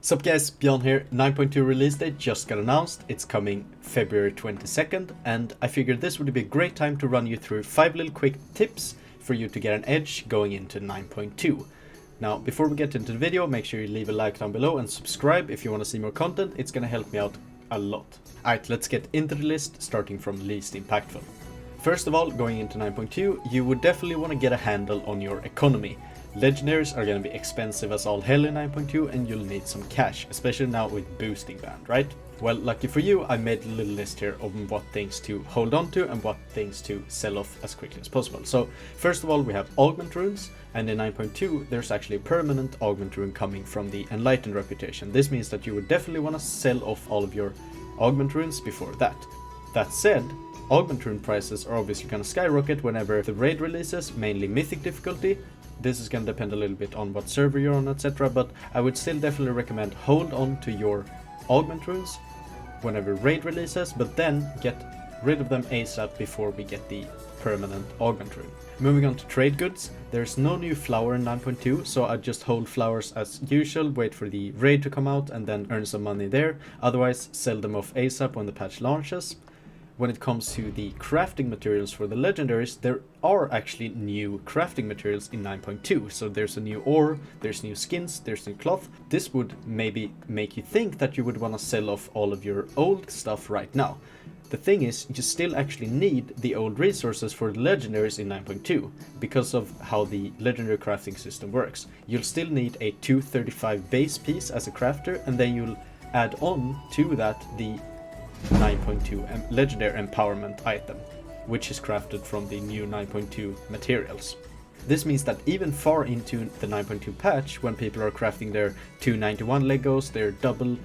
Sup guys, Bjorn here. 9.2 release date just got announced. It's coming February 22nd, and I figured this would be a great time to run you through 5 little quick tips for you to get an edge going into 9.2. Now, before we get into the video, make sure you leave a like down below and subscribe if you want to see more content. It's gonna help me out a lot. Alright, let's get into the list, starting from least impactful. First of all, going into 9.2, you would definitely want to get a handle on your economy. Legendaries are going to be expensive as all hell in 9.2 and you'll need some cash, especially now with boosting banned, right? Well, lucky for you, I made a little list here of what things to hold on to and what things to sell off as quickly as possible. So, first of all, we have augment runes, and in 9.2 there's actually a permanent augment rune coming from the Enlightened reputation. This means that you would definitely want to sell off all of your augment runes before that. That said, augment rune prices are obviously going to skyrocket whenever the raid releases, mainly Mythic difficulty. This is going to depend a little bit on what server you're on, etc. But I would still definitely recommend hold on to your augment runes whenever raid releases, but then get rid of them ASAP before we get the permanent augment rune. Moving on to trade goods, there's no new flower in 9.2, so I just hold flowers as usual, wait for the raid to come out and then earn some money there. Otherwise, sell them off ASAP when the patch launches. When it comes to the crafting materials for the legendaries, there are actually new crafting materials in 9.2. So there's a new ore, there's new skins, there's new cloth. This would maybe make you think that you would want to sell off all of your old stuff right now. The thing is, you still actually need the old resources for the legendaries in 9.2 because of how the legendary crafting system works. You'll still need a 235 base piece as a crafter, and then you'll add on to that the 9.2 legendary empowerment item, which is crafted from the new 9.2 materials. This means that even far into the 9.2 patch, when people are crafting their 291 Legos, their double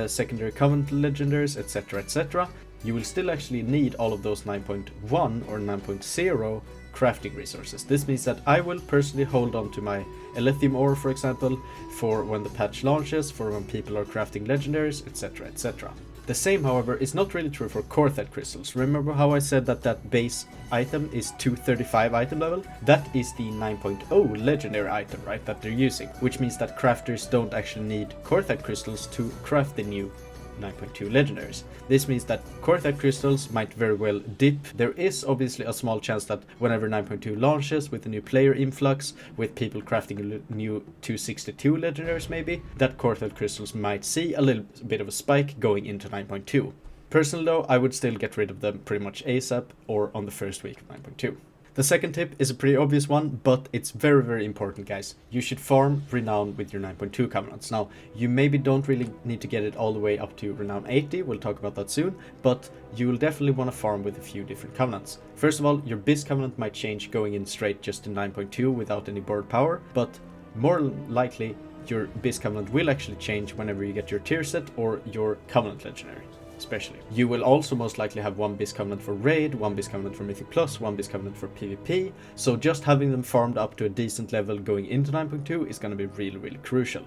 secondary covenant legendaries, etc., you will still actually need all of those 9.1 or 9.0 crafting resources. This means that I will personally hold on to my Elithium ore, for example, for when the patch launches, for when people are crafting legendaries, etc. The same, however, is not really true for Torghast crystals. Remember how I said that that base item is 235 item level? That is the 9.0 legendary item, right, that they're using, which means that crafters don't actually need Torghast crystals to craft the new 9.2 legendaries. This means that Torghast crystals might very well dip. There is obviously a small chance that whenever 9.2 launches with a new player influx, with people crafting a new 262 legendaries maybe, that Torghast crystals might see a little bit of a spike going into 9.2. Personally though, I would still get rid of them pretty much ASAP or on the first week of 9.2. The second tip is a pretty obvious one, but it's very important, guys. You should farm Renown with your 9.2 covenants. Now, you maybe don't really need to get it all the way up to Renown 80, we'll talk about that soon, but you will definitely want to farm with a few different covenants. First of all, your Biz covenant might change going in straight just to 9.2 without any board power, but more likely your Biz covenant will actually change whenever you get your tier set or your covenant legendary. Especially. You will also most likely have one Biz Covenant for Raid, one Biz Covenant for Mythic Plus, one Biz Covenant for PvP, so just having them farmed up to a decent level going into 9.2 is going to be really crucial.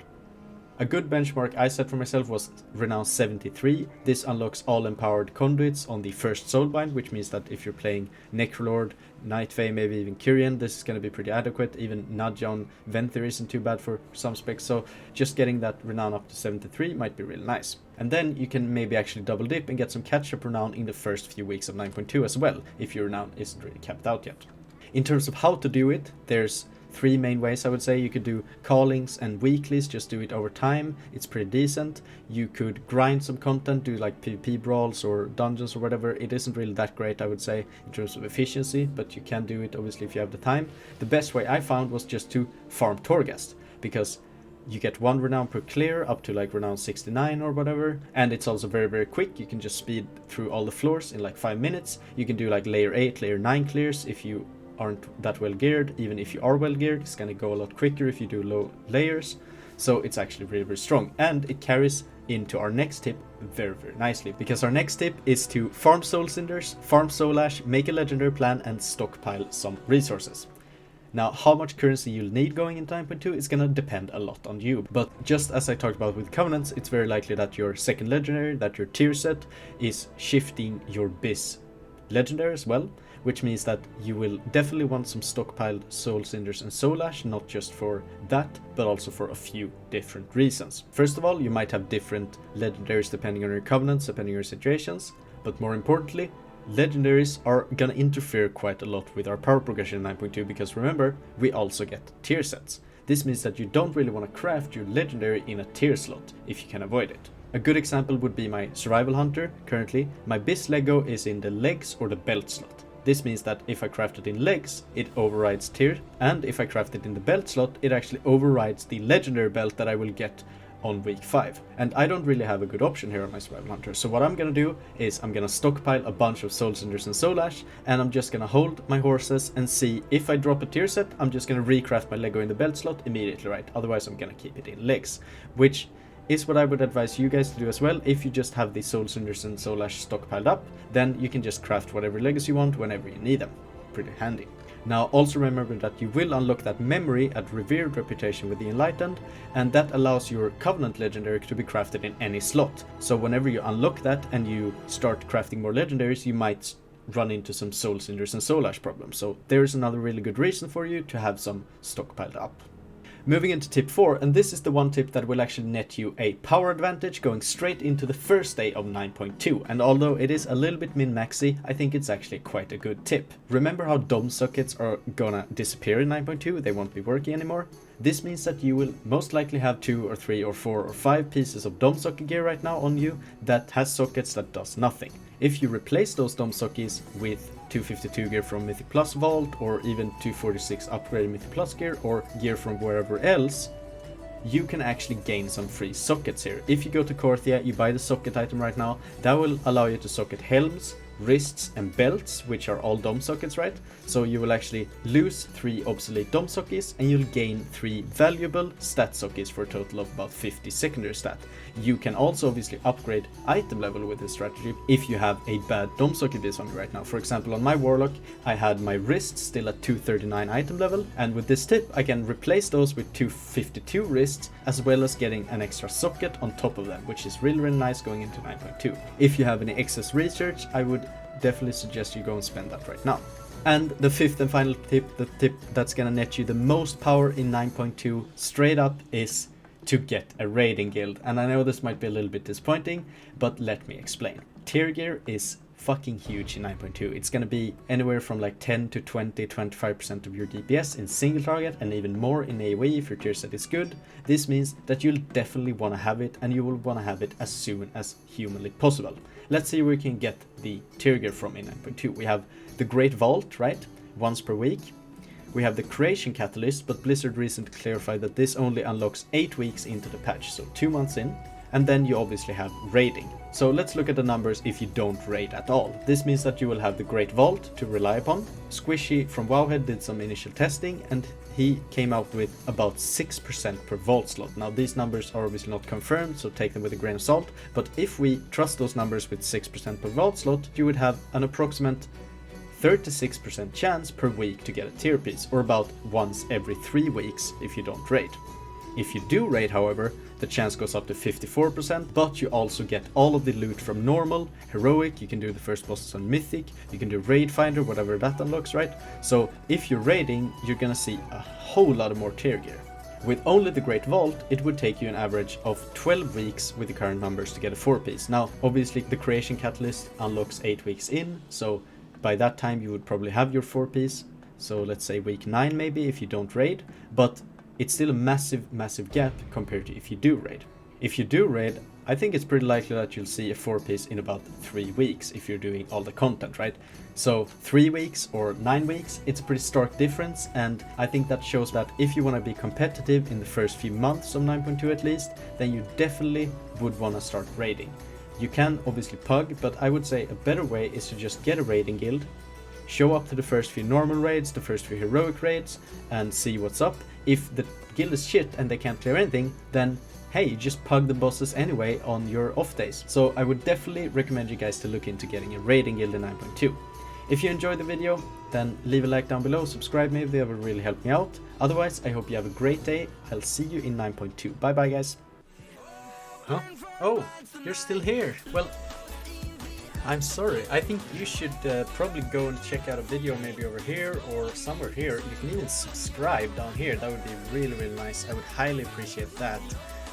A good benchmark I set for myself was Renown 73. This unlocks all empowered conduits on the first soulbind, which means that if you're playing Necrolord, Night Fae, maybe even Kyrian, this is going to be pretty adequate. Even Nudge on Venthyr isn't too bad for some specs, so just getting that Renown up to 73 might be really nice. And then you can maybe actually double dip and get some catch-up Renown in the first few weeks of 9.2 as well, if your Renown isn't really capped out yet. In terms of how to do it, there's 3 main ways I would say. You could do callings and weeklies, just do it over time, it's pretty decent. You could grind some content, do like PvP brawls or dungeons or whatever. It isn't really that great, I would say, in terms of efficiency, but you can do it obviously if you have the time. The best way I found was just to farm Torghast, because you get 1 renown per clear up to like renown 69 or whatever, and it's also very quick. You can just speed through all the floors in like 5 minutes. You can do like layer 8, layer 9 clears if you aren't that well geared. Even if you are well geared, it's gonna go a lot quicker if you do low layers. So it's actually very strong, and it carries into our next tip very nicely, because our next tip is to farm soul cinders, farm soul ash, make a legendary plan, and stockpile some resources. Now, how much currency you'll need going into 9.2 is gonna depend a lot on you, but just as I talked about with covenants, it's very likely that your second legendary, that your tier set, is shifting your biz legendary as well, which means that you will definitely want some stockpiled Soul Cinders and Soul Ash, not just for that, but also for a few different reasons. First of all, you might have different legendaries depending on your covenants, depending on your situations, but more importantly, legendaries are gonna interfere quite a lot with our power progression in 9.2, because remember, we also get tier sets. This means that you don't really want to craft your legendary in a tier slot if you can avoid it. A good example would be my Survival Hunter. Currently, my Bis Lego is in the legs or the belt slot. This means that if I craft it in legs, it overrides tier, and if I craft it in the belt slot, it actually overrides the legendary belt that I will get on week 5. And I don't really have a good option here on my Survival Hunter, so what I'm gonna do is I'm gonna stockpile a bunch of Soul Cinders and Soul Ash, and I'm just gonna hold my horses and see if I drop a tier set, I'm just gonna recraft my Lego in the belt slot immediately, right? Otherwise I'm gonna keep it in legs, which is what I would advise you guys to do as well. If you just have the Soul Cinders and Soul Ash stockpiled up, then you can just craft whatever Legos you want whenever you need them. Pretty handy. Now also remember that you will unlock that memory at Revered Reputation with the Enlightened, and that allows your Covenant Legendary to be crafted in any slot. So whenever you unlock that and you start crafting more legendaries, you might run into some Soul Cinders and Soul Ash problems. So there's another really good reason for you to have some stockpiled up. Moving into tip 4, and this is the one tip that will actually net you a power advantage going straight into the first day of 9.2, and although it is a little bit min-maxy, I think it's actually quite a good tip. Remember how dome sockets are gonna disappear in 9.2, they won't be working anymore? This means that you will most likely have 2 or 3 or 4 or 5 pieces of dome socket gear right now on you that has sockets that does nothing. If you replace those dome sockets with 252 gear from Mythic Plus Vault, or even 246 upgraded Mythic Plus gear, or gear from wherever else, you can actually gain some free sockets here. If you go to Korthia, you buy the socket item right now, that will allow you to socket helms, wrists and belts, which are all dome sockets, right? So you will actually lose 3 obsolete dome sockets and you'll gain 3 valuable stat sockets for a total of about 50 secondary stat. You can also obviously upgrade item level with this strategy if you have a bad dome socket base on you right now. For example, on my Warlock, I had my wrists still at 239 item level, and with this tip I can replace those with 252 wrists, as well as getting an extra socket on top of them, which is really nice going into 9.2. If you have any excess research, I would definitely suggest you go and spend that right now. And the 5th and final tip, the tip that's gonna net you the most power in 9.2 straight up, is to get a raiding guild. And I know this might be a little bit disappointing, but let me explain. Tier gear is fucking huge in 9.2. It's gonna be anywhere from like 10 to 20, 25% of your DPS in single target, and even more in AoE if your tier set is good. This means that you'll definitely want to have it, and you will want to have it as soon as humanly possible. Let's see where we can get the tier gear from in 9.2. We have the Great Vault, right? Once per week. We have the Creation Catalyst, but Blizzard recently clarified that this only unlocks 8 weeks into the patch, so 2 months in. And then you obviously have raiding. So let's look at the numbers if you don't raid at all. This means that you will have the Great Vault to rely upon. Squishy from Wowhead did some initial testing, and he came out with about 6% per vault slot. Now these numbers are obviously not confirmed, so take them with a grain of salt, but if we trust those numbers with 6% per vault slot, you would have an approximate 36% chance per week to get a tier piece, or about once every 3 weeks if you don't raid. If you do raid, however, the chance goes up to 54%, but you also get all of the loot from normal, heroic, you can do the first bosses on mythic, you can do raid finder, whatever that unlocks, right? So if you're raiding, you're gonna see a whole lot of more tier gear. With only the Great Vault, it would take you an average of 12 weeks with the current numbers to get a 4-piece. Now, obviously the Creation Catalyst unlocks 8 weeks in, so by that time you would probably have your 4-piece. So let's say week 9 maybe if you don't raid, but it's still a massive gap compared to if you do raid. If you do raid, I think it's pretty likely that you'll see a 4-piece in about 3 weeks if you're doing all the content, right? So 3 weeks or 9 weeks, it's a pretty stark difference, and I think that shows that if you want to be competitive in the first few months of 9.2 at least, then you definitely would want to start raiding. You can obviously pug, but I would say a better way is to just get a raiding guild, show up to the first few normal raids, the first few heroic raids, and see what's up. If the guild is shit and they can't clear anything, then hey, you just pug the bosses anyway on your off days. So I would definitely recommend you guys to look into getting a raiding guild in 9.2. If you enjoyed the video, then leave a like down below, subscribe maybe, that would really help me out. Otherwise, I hope you have a great day. I'll see you in 9.2. Bye bye guys. Huh? Oh, you're still here. Well, I'm sorry. I think you should probably go and check out a video maybe over here or somewhere here. You can even subscribe down here. That would be really, really nice. I would highly appreciate that.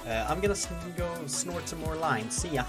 I'm gonna go snort some more lines. See ya.